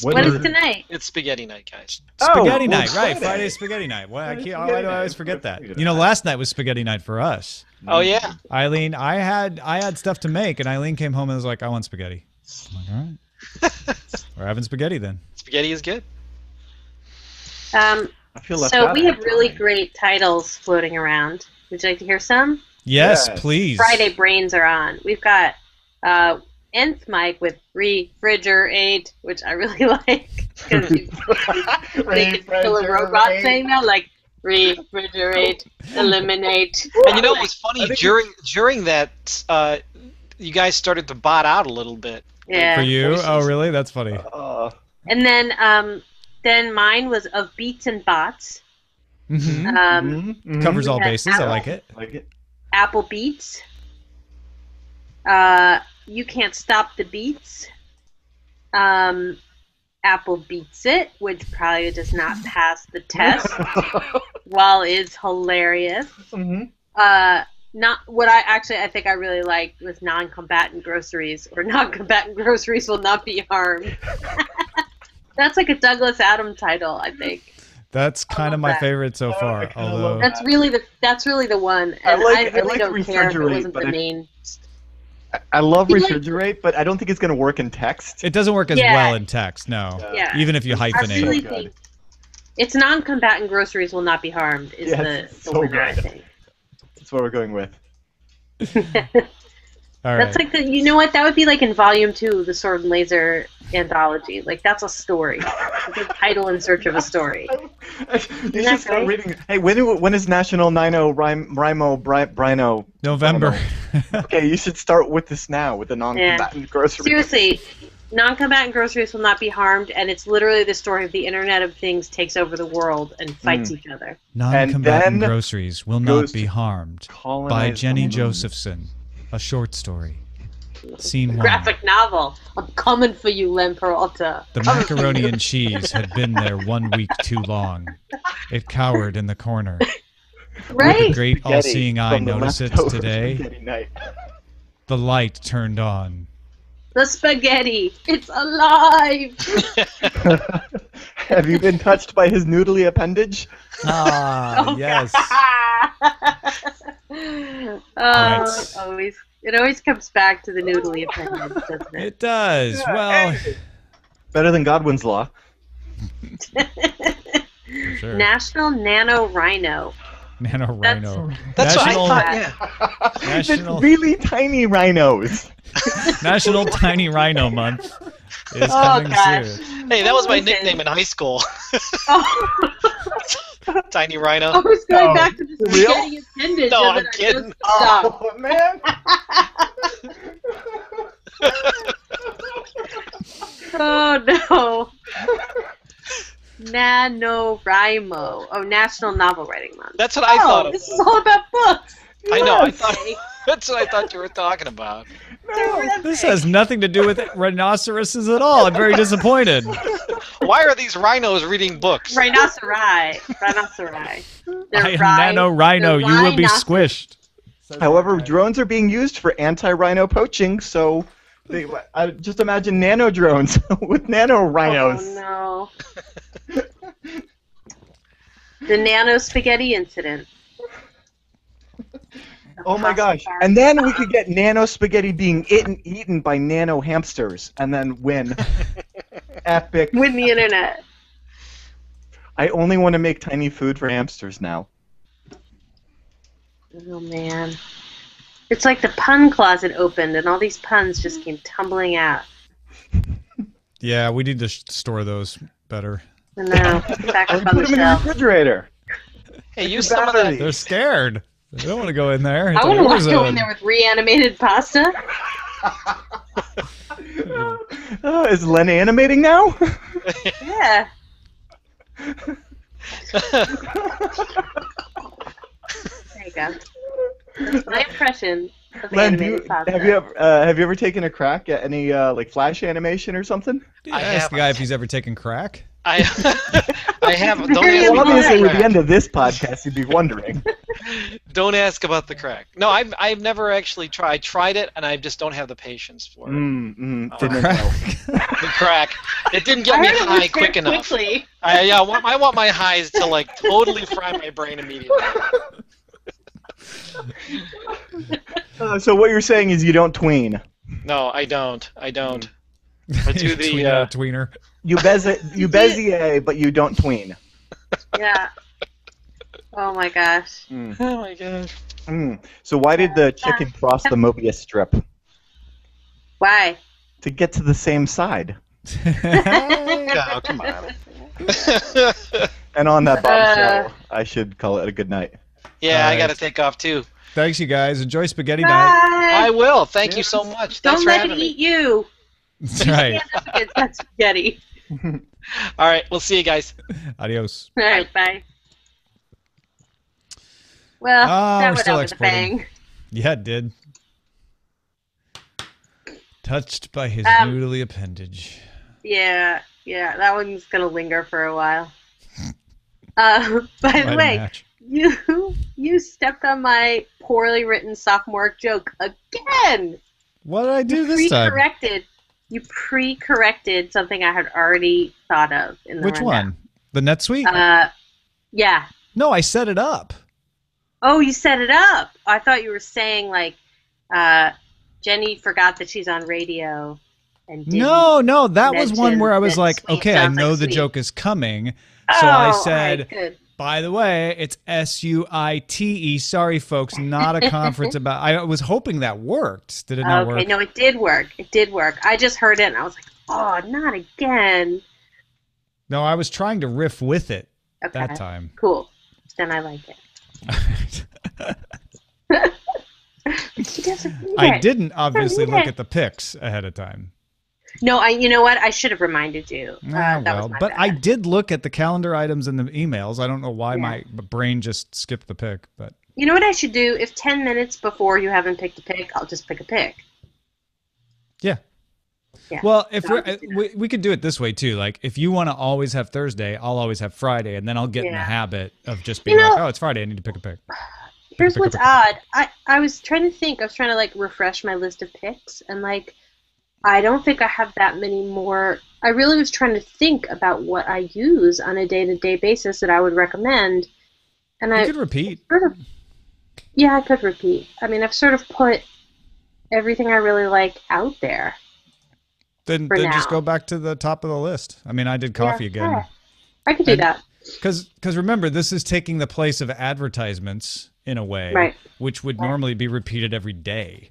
What is tonight? It's spaghetti night, guys. Spaghetti well, night, right? Friday. Friday's spaghetti night. Why Friday's I spaghetti always night. forget that. Forget You know, that. last night was spaghetti night for us. Oh yeah. Eileen, I had stuff to make, and Eileen came home and was like, "I want spaghetti." I'm like, all right, we're having spaghetti then. Spaghetti is good. I feel left So out we have after really tonight. great titles floating around. Would you like to hear some? Yes, Yes. please. Friday brains are on. We've got Nth Mike with refrigerate, which I really like because you can kill a robot saying that, like refrigerate, eliminate. And you know what was funny during that you guys started to bot out a little bit. Yeah. For you? Voices. Oh, really? That's funny. And then mine was of beats and bots. Mm-hmm. Covers all yeah, bases. I like it. Like it. Apple Beats. You can't stop the beats. Apple Beats It, which probably does not pass the test, while is hilarious. Not what I think I really liked was non-combatant groceries, or non-combatant groceries will not be harmed. That's like a Douglas Adams title, I think. That's kind of love my that. favorite so far. I kinda Although love That's really the one, and I really like don't care if it refrigerate, wasn't but the I- main. I love You like- refrigerate, but I don't think it's going to work in text. it doesn't work as Yeah. well in text. No. Yeah. Even if you I hyphenate. really good. think it's non-combatant groceries will not be harmed is Yes, the so winner, I good. think. That's what we're going with. All right. That's like you know what? That would be like in volume 2, the Sword and Laser anthology. Like that's a story. It's a title in search of a story. You should that start right? reading. Hey, when is National Brino? November. Okay, you should start with this now, with the non-combatant grocery. Seriously, non-combatant groceries will not be harmed, and it's literally the story of the Internet of Things takes over the world and fights each other. Non-combatant then groceries will not goes be to harmed. By colonize Jenny the moon. Josephson. A short story. Scene 1. Graphic novel. I'm coming for you, Len Peralta. The macaroni and cheese had been there 1 week too long. It cowered in the corner. Would the Right? great Spaghetti all-seeing eye from the notice it leftover today? spaghetti night. The light turned on. The spaghetti. It's alive. Have you been touched by his noodly appendage? Ah, yes. It always comes back to the noodly appendage, doesn't it? It does. Well, Better than Godwin's Law. For sure. National Nano Rhino. NaNoWriMo. That's National, what I thought. Yeah. National, Really tiny rhinos. National Tiny Rhino Month is Oh, coming gosh. soon. Hey, that was my Listen. nickname in high school. Oh, Tiny I Rhino. was going No. back to the For real? spaghetti appendage. No, and I'm then I kidding. just stopped. Oh man. Oh no. NaNoWriMo. Oh, National Novel Writing Month. That's what I thought. Oh, It this is was. all about books. I know. I Yes. thought that's what I thought you were talking about. This has nothing to do with rhinoceroses at all. I'm very disappointed. Why are these rhinos reading books? Rhinoceri. I am NaNoWriMo. You will be squished. However, drones are being used for anti-rhino poaching, so I just imagine nano drones with nano rhinos. Oh no. The nano spaghetti incident. Oh my gosh! And then we could get nano spaghetti being eaten by nano hamsters, and then win. Epic. Win the internet. I only want to make tiny food for hamsters now. Oh man. It's like the pun closet opened and all these puns just came tumbling out. Yeah, we need to store those better. I know. Back Or up on put the them in the shelf. refrigerator. Hey, use some of that. They're scared. They don't want to go in there. It's I a want to war watch go zone. in there with reanimated pasta. Is Len animating now? Yeah. There you go. That's my impression of Len, animated pasta. have you ever taken a crack at any like Flash animation or something? I asked the guy if he's ever taken crack. I have. Don't Very ask, Well, about obviously, the with the crack. end of this podcast, you'd be wondering. Don't ask about the crack. No, I've never actually tried. I tried it, and I just don't have the patience for it. Didn't know. The crack. It didn't get I me heard it high was quick very enough. quickly. I want my highs to like totally fry my brain immediately. So what you're saying is you don't tween. No, I don't. I do the, Tweener, tweener. You Bezier, but you don't tween. Yeah. Oh my gosh. Oh my gosh. So why did the chicken cross the Mobius strip? Why? To get to the same side. Oh, come on. And on that bombshell, I should call it a good night. Yeah, I Alright. got to take off too. Thanks, you guys. Enjoy spaghetti Bye. night. I will. Thank you so much. Thanks Don't for let having it me. eat you. That's right. Stand up against that spaghetti. All right, we'll see you guys. Adios. All right, bye. Well, Oh, that we're went still out with a exporting. bang. Yeah, it did. Touched by his noodly appendage. Yeah, that one's gonna linger for a while. By the Quite a way, match. you stepped on my poorly written sophomore joke again. What did I do this time? You pre-corrected something I had already thought of in the Which rundown. one? The NetSuite? Yeah. No, I set it up. Oh, you set it up. I thought you were saying like Jenny forgot that she's on radio and didn't No, that was one mention where I was that like, sweet okay, I sounds know like the sweet. joke is coming. Oh, So I all said, right, good. by the way, it's SUITE. Sorry, folks, not a conference about. I was hoping that worked. Did it not Okay, work? no, it did work. It did work. I just heard it and I was like, oh, not again. No, I was trying to riff with it Okay. that time. Cool. Then I like it. She doesn't read I it. didn't obviously read look it. at the pics ahead of time. No, you know what? I should have reminded you. That was my But bad. I did look at the calendar items in the emails. I don't know why Yeah. my brain just skipped the pic, but You know what I should do? If 10 minutes before you haven't picked a pick, I'll just pick a pick. yeah. Yeah. Well, if So I'll we're, just do we could do it this way too. Like, if you want to always have Thursday, I'll always have Friday, and then I'll get in the Yeah. habit of just being know- like, oh, it's Friday, I need to pick a pick. Here's pick, what's pick, pick. odd. I was trying to think. I was trying to like refresh my list of picks, and like I don't think I have that many more. I really was trying to think about what I use on a day-to-day basis that I would recommend, and You I could repeat. sort of, yeah, I could repeat. I mean, I've sort of put everything I really like out there. Then For just now. go back to the top of the list. I mean, I did coffee Yeah, again. yeah. I could do And- that. Because remember, this is taking the place of advertisements in a way, Right. which would normally be repeated every day.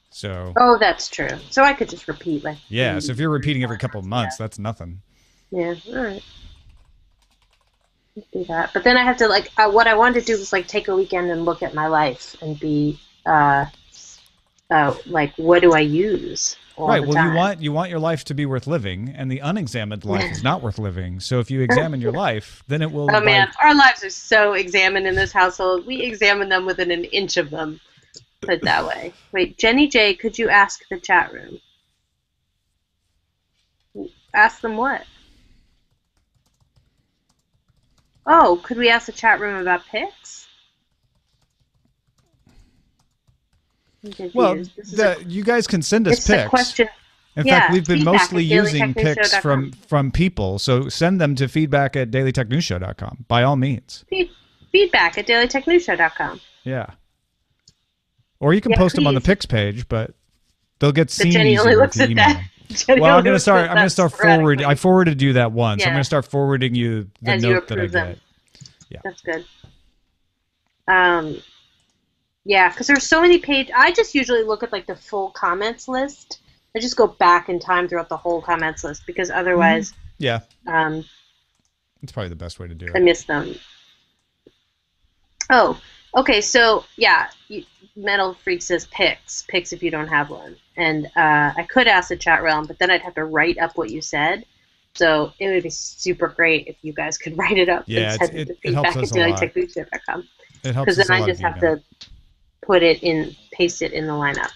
So Oh, that's true. So I could just repeat like. yeah, so if you're repeating every couple of months, Yeah. that's nothing. Yeah. All right. Let's do that. But then I have to like. What I wanted to do was like take a weekend and look at my life and be like, what do I use? All Right. the Well, time? you want your life to be worth living, and the unexamined life is not worth living. So if you examine your life, then it will. Oh man, our lives are so examined in this household. We examine them within an inch of them. Put it that way. Wait, Jenny J, could you ask the chat room? Ask them what? Oh, could we ask the chat room about pics? I'm confused. Well, This is you guys can send us it's a pics. question. In Yeah, fact, we've been feedback mostly at using pics dailytechnewsshow.com. from people. So send them to feedback@dailytechnewsshow.com by all means. Feedback at dailytechnewsshow.com. Yeah. Or you can Yeah, post them on the please. pics page, but they'll get But seen Jenny easier only if looks you at email that. them. Jenny Well, I'm only gonna looks start. at I'm gonna that start forward. sporadically. I forwarded you that one, so I'm Yeah. gonna start forwarding you the As you note that I approve them. get. That's good. Yeah, because there's so many pages. I just usually look at like the full comments list. I just go back in time throughout the whole comments list because otherwise, Yeah, um, it's probably the best way to do I it. miss them. Oh, okay. So yeah, Metal Freak says pics if you don't have one, and I could ask the chat realm, but then I'd have to write up what you said. So it would be super great if you guys could write it up Yeah, and send it to it helps feedback us at a lot. dailytechnewsshow.com. It helps Because us a then I lot just if you have know. to put it in, paste it in the lineup.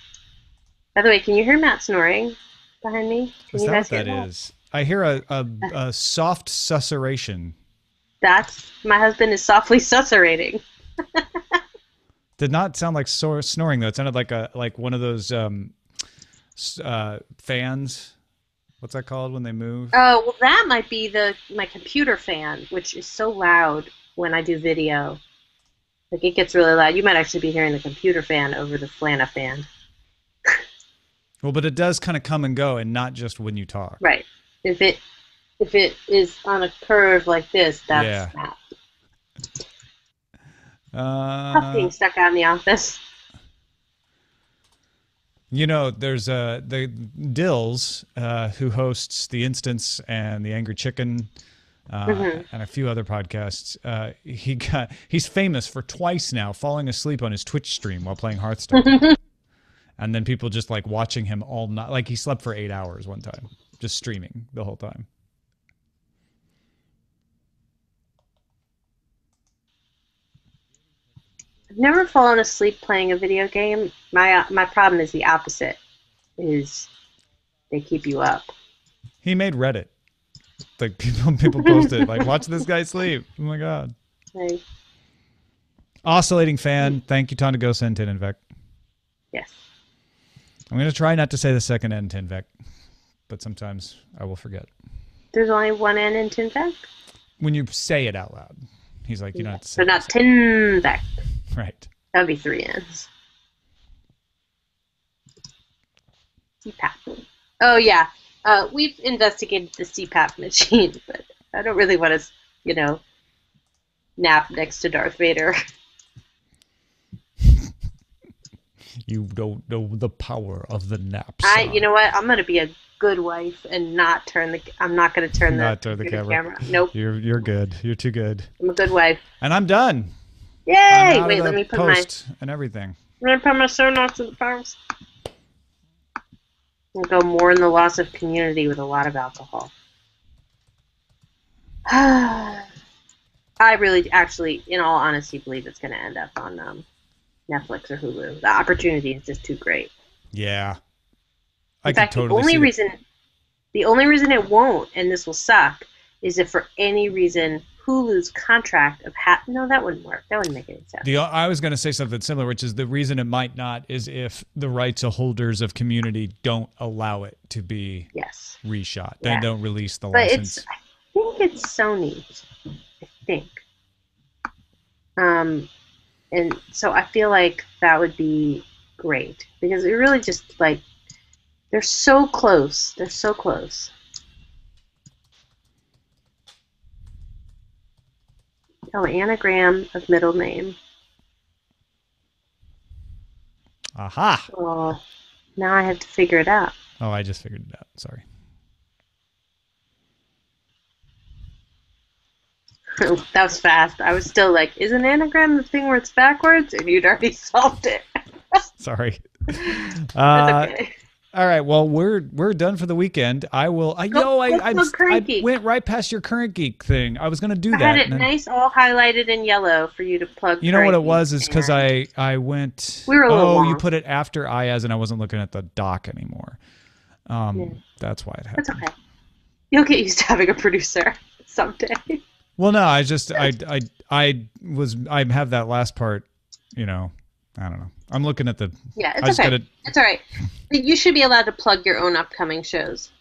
By the way, can you hear Matt snoring behind me? Can Is you that guys what hear that is? I hear a soft susurration. That's my husband is softly susurrating. Did not sound like snoring though. It sounded like one of those fans. What's that called when they move? Oh, well, that might be my computer fan, which is so loud when I do video. Like, it gets really loud. You might actually be hearing the computer fan over the Flana fan. Well, but it does kind of come and go, and not just when you talk. Right. If it is on a curve like this, that's Yeah. Matt. Tough being stuck out in the office. You know, there's the Dills who hosts The Instance and The Angry Chicken and a few other podcasts. He's famous for twice now falling asleep on his Twitch stream while playing Hearthstone. And then people just like watching him all night. Like he slept for 8 hours one time, just streaming the whole time. I've never fallen asleep playing a video game. My problem is the opposite. Is they keep you up. He made Reddit. Like people posted like, watch this guy sleep. Oh my god. Like, Oscillating fan. Thank you, Tondagosa and Tinvec. yes. I'm gonna try not to say the second N, Tinvec, but sometimes I will forget. There's only one N in Tinvec? When you say it out loud, he's like, you don't have to say So not it. Tinvec. Right. That would be 3 N's. CPAP. Oh, yeah. We've investigated the CPAP machine, but I don't really want to, nap next to Darth Vader. You don't know the power of the nap. You know what? I'm going to be a good wife and not turn I'm not going to turn Not turn the computer camera. Nope. You're good. You're too good. I'm a good wife. And I'm done. I'm Yay! out Wait, of let the me put post and everything. my show notes in the post. We'll go more in the loss of community with a lot of alcohol. I really, actually, in all honesty, believe it's going to end up on Netflix or Hulu. The opportunity is just too great. Yeah. In fact, totally the only see reason it won't, and this will suck, is if for any reason Hulu's contract of no, that wouldn't work. That wouldn't make any sense. I was going to say something similar, which is the reason it might not is if the rights holders of Community don't allow it to be Yes. reshot. Yeah. They don't release the But license. I think it's Sony. I think. And so I feel like that would be great because it really just like they're so close. They're so close. Oh, anagram of middle name. Aha! Oh, now I have to figure it out. Oh, I just figured it out. Sorry. That was fast. I was still like, is an anagram the thing where it's backwards? And you'd already solved it. Sorry. That's okay. All right. Well, we're done for the weekend. I will. I went right past your Current Geek thing. I was going to do that. I had it nice, all highlighted in yellow for you to plug. You know what it was? Is because I went. We were a little long. You put it after Ayaz, and I wasn't looking at the doc anymore. That's why it happened. That's okay. You'll get used to having a producer someday. Well, no, I just I have that last part. You know, I don't know. I'm looking at the. Yeah, it's okay. It's all right. You should be allowed to plug your own upcoming shows.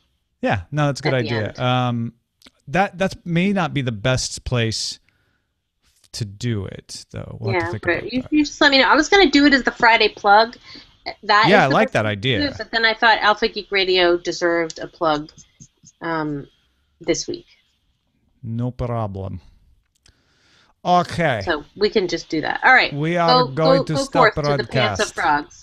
Yeah, no, that's a good idea. That may not be the best place to do it, though. We'll have to think about that. You just let me know. I was going to do it as the Friday plug. I like that idea. But then I thought Alpha Geek Radio deserved a plug this week. No problem. Okay. So we can just do that. All right. We are going to stop broadcast. To the Pants of Frogs.